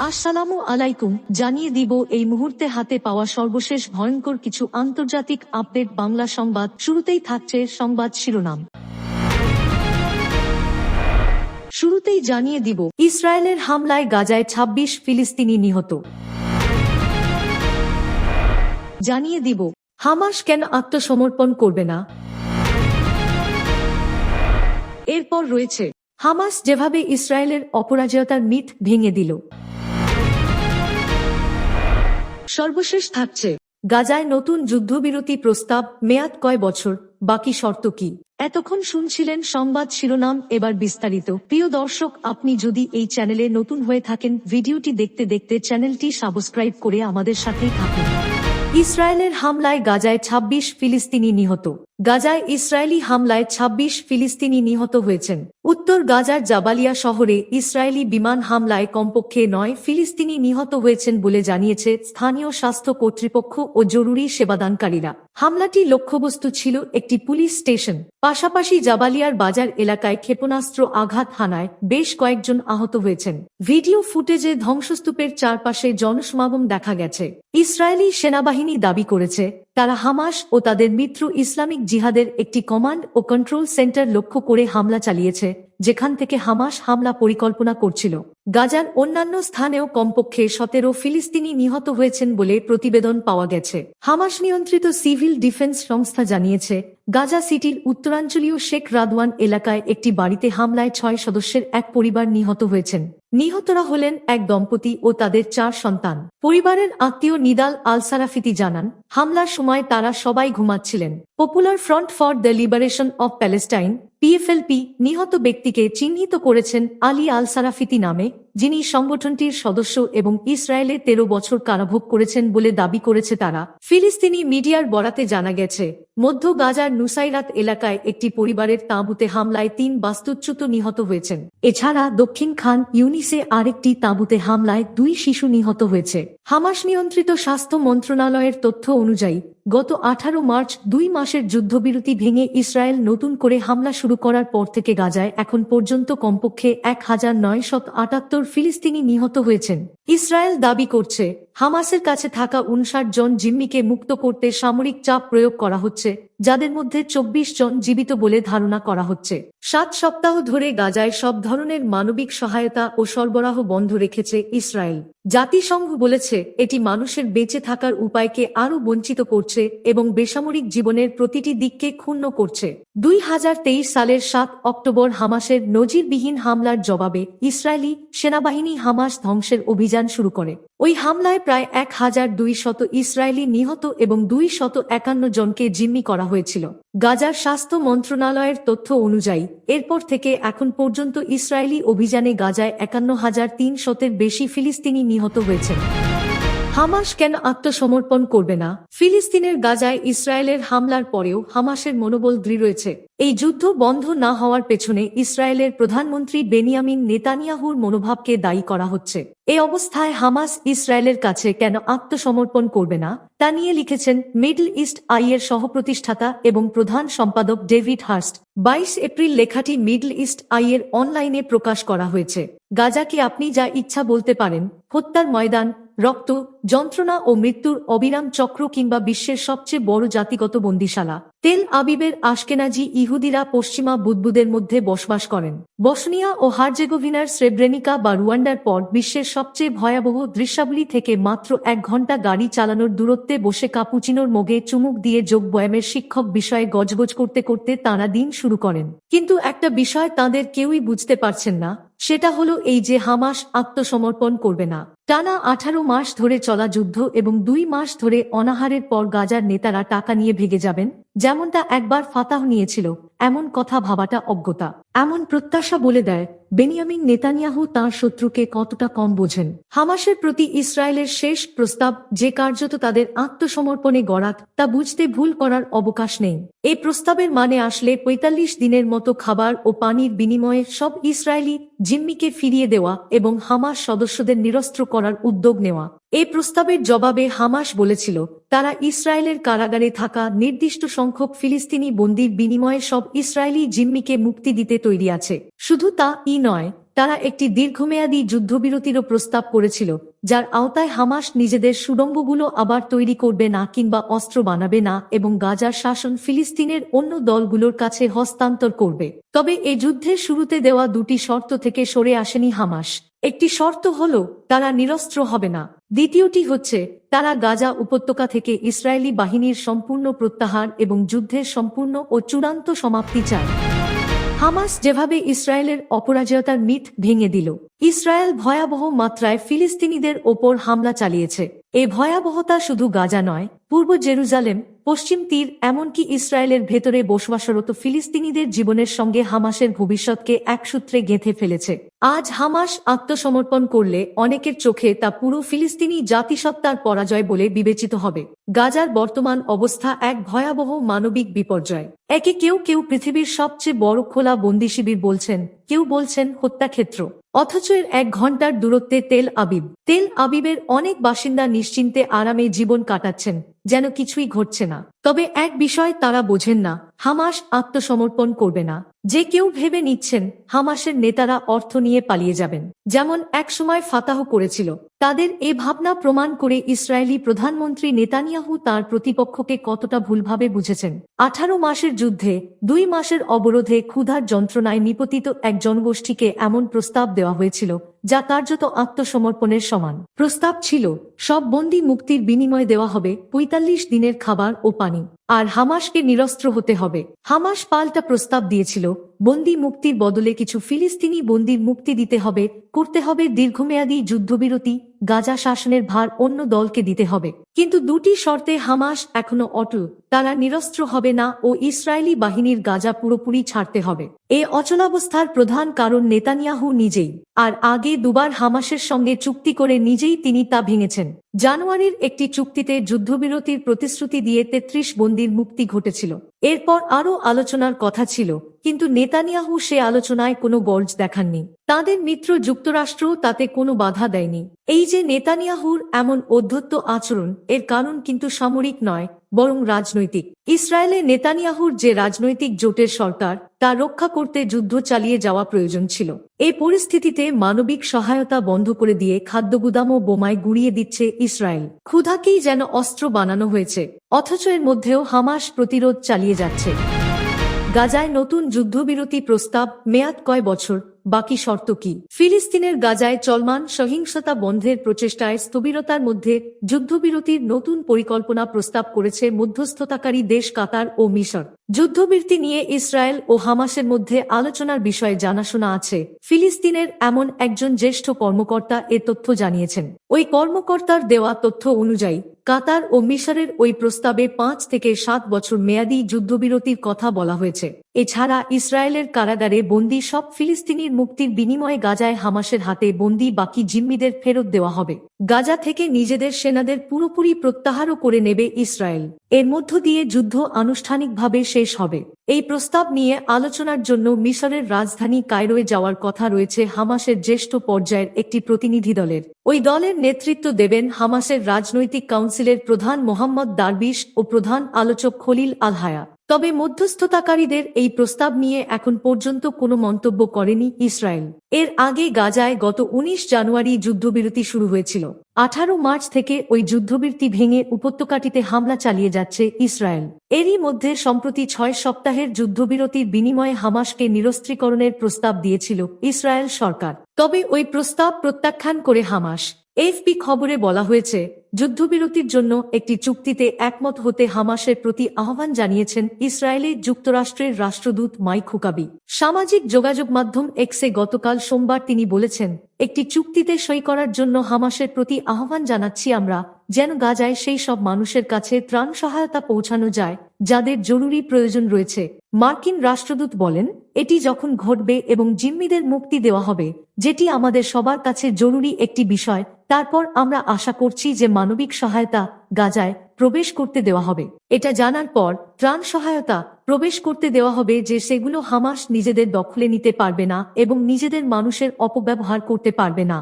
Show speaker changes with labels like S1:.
S1: আসসালামু আলাইকুম। জানিয়ে দিব এই মুহূর্তে হাতে পাওয়া সর্বশেষ ভয়ঙ্কর কিছু আন্তর্জাতিক আপডেট। বাংলা সংবাদ শুরুতেই থাকছে সংবাদ শিরোনাম। শুরুতেই জানিয়ে দিব, ইসরায়েলের হামলায় গাজায় ২৬ ফিলিস্তিনি নিহত। জানিয়ে দিব, হামাস কেন আত্মসমর্পণ করবে না। এরপর রয়েছে, হামাস যেভাবে ইসরায়েলের অপরাজয়তার মিথ ভেঙে দিল। সর্বশেষ থাকছে, গাজায় নতুন যুদ্ধবিরতি প্রস্তাব, মেয়াদ কয় বছর, বাকি শর্ত কি। এতক্ষণ শুনছিলেন সংবাদ শিরোনাম, এবার বিস্তারিত। প্রিয় দর্শক, আপনি যদি এই চ্যানেলে নতুন হয়ে থাকেন, ভিডিওটি দেখতে দেখতে চ্যানেলটি সাবস্ক্রাইব করে আমাদের সাথেই থাকুন। ইসরায়েলের হামলায় গাজায় ২৬ ফিলিস্তিনি নিহত। গাজায় ইসরায়েলি হামলায় ২৬ ফিলিস্তিনি নিহত হয়েছেন। উত্তর গাজার জাবালিয়া শহরে ইসরায়েলি বিমান হামলায় কমপক্ষে ৯ ফিলিস্তিনি নিহত হয়েছেন বলে জানিয়েছে স্থানীয় স্বাস্থ্য কর্তৃপক্ষ ও জরুরি সেবাদানকারীরা। হামলাটি লক্ষ্যবস্তু ছিল একটি পুলিশ স্টেশন। পাশাপাশি জাবালিয়ার বাজার এলাকায় ক্ষেপণাস্ত্র আঘাত হানায় বেশ কয়েকজন আহত হয়েছেন। ভিডিও ফুটেজে ধ্বংসস্তূপের চারপাশে জনসমাগম দেখা গেছে। ইসরায়েলি সেনাবাহিনী দাবি করেছে তারা হামাস ও তাদের মিত্র ইসলামিক জিহাদের একটি কমান্ড ও কন্ট্রোল সেন্টার লক্ষ্য করে হামলা চালিয়েছে, যেখান থেকে হামাস হামলা পরিকল্পনা করছিল। গাজার অন্যান্য স্থানেও কমপক্ষে ১৭ ফিলিস্তিনি নিহত হয়েছেন বলে প্রতিবেদন পাওয়া গেছে। হামাস নিয়ন্ত্রিত সিভিল ডিফেন্স সংস্থা জানিয়েছে, গাজা সিটির উত্তরাঞ্চলীয় শেখ রাদওয়ান এলাকায় একটি বাড়িতে হামলায় ৬ সদস্যের এক পরিবার নিহত হয়েছেন। নিহতরা হলেন এক দম্পতি ও তাদের ৪ সন্তান। পরিবারের আত্মীয় নিদাল আল সারাফিতি জানান, হামলার সময় তারা সবাই ঘুমাচ্ছিলেন। Popular Front for the Liberation of Palestine PFLP নিহত ব্যক্তিকে চিহ্নিত করেছেন আলী আল সারাফিতি নামে, যিনি সংগঠনটির সদস্য এবং ইসরায়েলে ১৩ বছর কারাভোগ করেছেন বলে দাবি করেছে তারা। ফিলিস্তিনি মিডিয়ার বরাতে জানা গেছে, মধ্য গাজার নুসাইরাত এলাকায় একটি পরিবারের তাঁবুতে হামলায় ৩ বাস্তুচ্যুত নিহত হয়েছেন। এছাড়া দক্ষিণ খান ইউনিসে আরেকটি তাঁবুতে হামলায় ২ শিশু নিহত হয়েছে। হামাস নিয়ন্ত্রিত স্বাস্থ্য মন্ত্রণালয়ের তথ্য অনুযায়ী গত ১৮ মার্চ ২ মাসের যুদ্ধবিরতি ভেঙে ইসরায়েল নতুন করে হামলা শুরু করার পর থেকে গাজায় এখন পর্যন্ত কমপক্ষে ১,৯৭৮ ফিলিস্তিনি নিহত হয়েছেন। ইসরায়েল দাবি করছে, হামাসের কাছে থাকা ৫৯ জন জিম্মিকে মুক্ত করতে সামরিক চাপ প্রয়োগ করা হচ্ছে, যাদের মধ্যে ২৪ জন জীবিত বলে ধারণা করা হচ্ছে। ৭ সপ্তাহ ধরে গাজায় সব ধরনের মানবিক সহায়তা ও সরবরাহ বন্ধ রেখেছে ইসরায়েল। জাতিসংঘ বলেছে, এটি মানুষের বেঁচে থাকার উপায়কে আরও বঞ্চিত করছে এবং বেসামরিক জীবনের প্রতিটি দিককে ক্ষুণ্ণ করছে। ২০২৩ সালের ৭ অক্টোবর হামাসের নজিরবিহীন হামলার জবাবে ইসরায়েলি সেনাবাহিনী হামাস ধ্বংসের অভিযান শুরু করে। ওই হামলায় প্রায় ১,২০০ ইসরায়েলি নিহত এবং ২৫১ জনকে জিম্মি করা হয়েছিল। গাজার স্বাস্থ্য মন্ত্রণালয়ের তথ্য অনুযায়ী এরপর থেকে এখন পর্যন্ত ইসরায়েলি অভিযানে গাজায় ৫১,৩০০-এর বেশি ফিলিস্তিনি নিহত হয়েছেন। হামাস কেন আত্মসমর্পণ করবে না। ফিলিস্তিনের গাজায় ইসরায়েলের হামলার পরেও হামাসের মনোবল দৃঢ় রয়েছে। এই যুদ্ধ বন্ধ না হওয়ার পেছনে ইসরায়েলের প্রধানমন্ত্রী বেনিয়ামিন নেতানিয়াহুর মনোভাবকে দায়ী করা হচ্ছে। এই অবস্থায় হামাস ইসরায়েলের কাছে কেন আত্মসমর্পণ করবে না তা নিয়ে লিখেছেন মিডল ইস্ট আইয়ের সহপ্রতিষ্ঠাতা এবং প্রধান সম্পাদক ডেভিড হার্স্ট। ২২ এপ্রিল লেখাটি মিডল ইস্ট আইয়ের অনলাইনে প্রকাশ করা হয়েছে। গাজাকে আপনি যা ইচ্ছা বলতে পারেন, হত্যার ময়দান, রক্ত, যন্ত্রণা ও মৃত্যুর অবিরাম চক্র কিংবা বিশ্বের সবচেয়ে বড় জাতিগত বন্দিশালা। তেল আবিবের আশকেনাজি ইহুদিরা পশ্চিমা বুদবুদের মধ্যে বসবাস করেন। বসনিয়া ও হার্জেগোভিনার স্রেব্রেনিকা বা রুয়ান্ডার পর বিশ্বের সবচেয়ে ভয়াবহ দৃশ্যাবলী থেকে মাত্র ১ ঘন্টা গাড়ি চালানোর দূরত্বে বসে কাপুচিনোর মগে চুমুক দিয়ে যোগব্যায়ামের শিক্ষক বিষয়ে গজগজ করতে করতে তাঁরা দিন শুরু করেন। কিন্তু একটা বিষয় তাঁদের কেউই বুঝতে পারছেন না, সেটা হলো এই যে হামাস আত্মসমর্পণ করবে না। টানা ১৮ মাস ধরে চলা যুদ্ধ এবং ২ মাস ধরে অনাহারের পর গাজার নেতারা টাকা নিয়ে ভেগে যাবেন, যেমনটা একবার ফাতাহ নিয়েছিল, এমন কথা ভাবাটা অজ্ঞতা। এমন প্রত্যাশা বলে দেয় বেনিয়ামিন নেতানিয়াহু তাঁর শত্রুকে কতটা কম বোঝেন। হামাসের প্রতি ইসরায়েলের শেষ প্রস্তাব যে কার্যত তাদের আত্মসমর্পণে গড়াক, তা বুঝতে ভুল করার অবকাশ নেই। এই প্রস্তাবের মানে আসলে ৪৫ দিনের মতো খাবার ও পানির বিনিময়ে সব ইসরায়েলি জিম্মিকে ফিরিয়ে দেওয়া এবং হামাস সদস্যদের নিরস্ত্র করার উদ্যোগ নেওয়া। এই প্রস্তাবের জবাবে হামাস বলেছিল, তারা ইসরায়েলের কারাগারে থাকা নির্দিষ্ট সংখ্যক ফিলিস্তিনি বন্দীর বিনিময়ে সব ইসরায়েলি জিম্মিকে মুক্তি দিতে তৈরি আছে। শুধু তা-ই নয়, তারা একটি দীর্ঘমেয়াদী যুদ্ধবিরতিরও প্রস্তাব করেছিল, যার আওতায় হামাস নিজেদের সুড়ঙ্গগুলো আবার তৈরি করবে না কিংবা অস্ত্র বানাবে না এবং গাজার শাসন ফিলিস্তিনের অন্য দলগুলোর কাছে হস্তান্তর করবে। তবে এ যুদ্ধের শুরুতে দেওয়া দুটি শর্ত থেকে সরে আসেনি হামাস। একটি শর্ত হল তারা নিরস্ত্র হবে না। দ্বিতীয়টি হচ্ছে তারা গাজা উপত্যকা থেকে ইসরায়েলি বাহিনীর সম্পূর্ণ প্রত্যাহার এবং যুদ্ধের সম্পূর্ণ ও চূড়ান্ত সমাপ্তি চায়। হামাস যেভাবে ইসরায়েলের অপরাজয়তার মিথ ভেঙে দিল। ইসরায়েল ভয়াবহ মাত্রায় ফিলিস্তিনিদের ওপর হামলা চালিয়েছে। এই ভয়াবহতা শুধু গাজা নয়, পূর্ব জেরুজালেম, পশ্চিম তীর, এমনকি ইসরায়েলের ভেতরে বসবাসরত ফিলিস্তিনিদের জীবনের সঙ্গে হামাসের ভবিষ্যৎকে এক সূত্রে গেঁথে ফেলেছে। আজ হামাস আত্মসমর্পণ করলে অনেকের চোখে তা পুরো ফিলিস্তিনি জাতিসত্তার পরাজয় বলে বিবেচিত হবে। গাজার বর্তমান অবস্থা এক ভয়াবহ মানবিক বিপর্যয়। একে কেউ কেউ পৃথিবীর সবচেয়ে বড় খোলা বন্দি শিবির বলছেন, কেউ বলছেন হত্যাক্ষেত্র। অথচ এর 1 ঘন্টার দূরত্বে তেল আবিবের অনেক বাসিন্দা নিশ্চিন্তে আরামে জীবন কাটাচ্ছেন, যেন কিছুই ঘটছে না। তবে এক বিষয় তারা বোঝেন না, হামাস আত্মসমর্পণ করবে না। যে কেউ ভেবে নিচ্ছেন হামাসের নেতারা অর্থ নিয়ে পালিয়ে যাবেন, যেমন একসময় ফাতাহ করেছিল, তাদের এ ভাবনা প্রমাণ করে ইসরায়েলি প্রধানমন্ত্রী নেতানিয়াহু তার প্রতিপক্ষকে কতটা ভুলভাবে বুঝেছেন। 18 মাসের যুদ্ধে 2 মাসের অবরোধে ক্ষুধার যন্ত্রণায় নিপতিত এক জনগোষ্ঠীকে এমন প্রস্তাব দেওয়া হয়েছিল যা কার্যত আত্মসমর্পণের সমান। প্রস্তাব ছিল সব বন্দী মুক্তির বিনিময়ে দেওয়া হবে 45 দিনের খাবার ও পানি, আর হামাসকে নিরস্ত্র হতে হবে। হামাস পাল্টা প্রস্তাব দিয়েছিল বন্দী মুক্তির বদলে কিছু ফিলিস্তিনি বন্দীর মুক্তি দিতে হবে, করতে হবে দীর্ঘমেয়াদী যুদ্ধবিরতি, গাজা শাসনের ভার অন্য দলকে দিতে হবে। কিন্তু দুটি শর্তে হামাস এখনো অটল, তারা নিরস্ত্র হবে না ও ইসরায়েলি বাহিনীর গাজা পুরোপুরি ছাড়তে হবে। এ অচলাবস্থার প্রধান কারণ নেতানিয়াহু নিজেই, আর আগে দুবার হামাসের সঙ্গে চুক্তি করে নিজেই তিনি তা ভেঙেছেন। জানুয়ারির একটি চুক্তিতে যুদ্ধবিরতির প্রতিশ্রুতি দিয়ে 33 বন্দীর মুক্তি ঘটেছিল। এরপর আরও আলোচনার কথা ছিল, কিন্তু নেতানিয়াহু সে আলোচনায় কোনো গর্জ দেখাননি। তাদের মিত্র যুক্তরাষ্ট্র তাতে কোনো বাধা দেয়নি। এই যে নেতানিয়াহুর এমন অধ্যত্ত আচরণ, এর কারণ কিন্তু সামরিক নয়, বরং রাজনৈতিক। ইসরায়েলে নেতানিয়াহুর যে রাজনৈতিক জোটের সরকার, তা রক্ষা করতে যুদ্ধ চালিয়ে যাওয়া প্রয়োজন ছিল। এই পরিস্থিতিতে মানবিক সহায়তা বন্ধ করে দিয়ে খাদ্যগুদাম ও বোমায় গুঁড়িয়ে দিচ্ছে ইসরায়েল। ক্ষুধাকেই যেন অস্ত্র বানানো হয়েছে, অথচ এর মধ্যেও হামাস প্রতিরোধ চালিয়ে যাচ্ছে। গাজায় নতুন যুদ্ধবিরতি প্রস্তাব, মেয়াদ কয় বছর, বাকি শর্ত কি? ফিলিস্তিনের গাজায় চলমান সহিংসতা বন্ধের প্রচেষ্টায় স্থবিরতার মধ্যে যুদ্ধবিরতির নতুন পরিকল্পনা প্রস্তাব করেছে মধ্যস্থতাকারী দেশ কাতার ও মিশর। যুদ্ধবিরতি নিয়ে ইসরায়েল ও হামাসের মধ্যে আলোচনার বিষয়ে জানাশোনা আছে। ফিলিস্তিনের এমন একজন জ্যেষ্ঠ কর্মকর্তা এ তথ্য জানিয়েছেন। ওই কর্মকর্তার দেওয়া তথ্য অনুযায়ী কাতার ও মিশরের ওই প্রস্তাবে 5 থেকে 7 বছর মেয়াদী যুদ্ধবিরতির কথা বলা হয়েছে। এছাড়া ইসরায়েলের কারাগারে বন্দী সব ফিলিস্তিনির মুক্তির বিনিময়ে গাজায় হামাসের হাতে বন্দী বাকি জিম্মিদের ফেরত দেওয়া হবে। গাজা থেকে নিজেদের সেনাদের পুরোপুরি প্রত্যাহারও করে নেবে ইসরায়েল। এর মধ্য দিয়ে যুদ্ধ আনুষ্ঠানিকভাবে শেষ হবে। এই প্রস্তাব নিয়ে আলোচনার জন্য মিশরের রাজধানী কায়রোয় যাওয়ার কথা রয়েছে হামাসের জ্যেষ্ঠ পর্যায়ের একটি প্রতিনিধি দলের। ওই দলের নেতৃত্ব দেবেন হামাসের রাজনৈতিক কাউন্সিলের প্রধান মোহাম্মদ দারবিশ ও প্রধান আলোচক খলিল আল হায়া। তবে মধ্যস্থতাকারীদের এই প্রস্তাব নিয়ে এখন পর্যন্ত কোনো মন্তব্য করেনি ইসরায়েল। এর আগে গাজায় গত 19 জানুয়ারি যুদ্ধবিরতি শুরু হয়েছিল। 18 মার্চ থেকে ওই যুদ্ধবিরতি ভেঙে উপত্যকাটিতে হামলা চালিয়ে যাচ্ছে ইসরায়েল। এরই মধ্যে সম্প্রতি 6 সপ্তাহের যুদ্ধবিরতির বিনিময়ে হামাসকে নিরস্ত্রীকরণের প্রস্তাব দিয়েছিল ইসরায়েল সরকার। তবে ওই প্রস্তাব প্রত্যাখ্যান করে হামাস। এএফপি খবরে বলা হয়েছে, যুদ্ধবিরতির জন্য একটি চুক্তিতে একমত হতে হামাসের প্রতি আহ্বান জানিয়েছেন ইসরায়েলে যুক্তরাষ্ট্রের রাষ্ট্রদূত মাইক হুকাবি। সামাজিক যোগাযোগ মাধ্যম এক্সে গতকাল সোমবার তিনি বলেছেন, একটি চুক্তিতে সই করার জন্য হামাসের প্রতি আহ্বান জানাচ্ছি আমরা, যেন গাজায় সেই সব মানুষের কাছে ত্রাণ সহায়তা পৌঁছানো যায় যাদের জরুরি প্রয়োজন রয়েছে। মার্কিন রাষ্ট্রদূত বলেন, এটি যখন ঘটবে এবং জিম্মিদের মুক্তি দেওয়া হবে, যেটি আমাদের সবার কাছে জরুরি একটি বিষয়, তারপর আমরা আশা করছি যে মানবিক সহায়তা গাজায় প্রবেশ করতে দেওয়া হবে। এটা জানার পর ত্রাণ সহায়তা প্রবেশ করতে দেওয়া হবে যে সেগুলো হামাস নিজেদের দখলে নিতে পারবে না এবং নিজেদের মানুষের অপব্যবহার করতে পারবে না।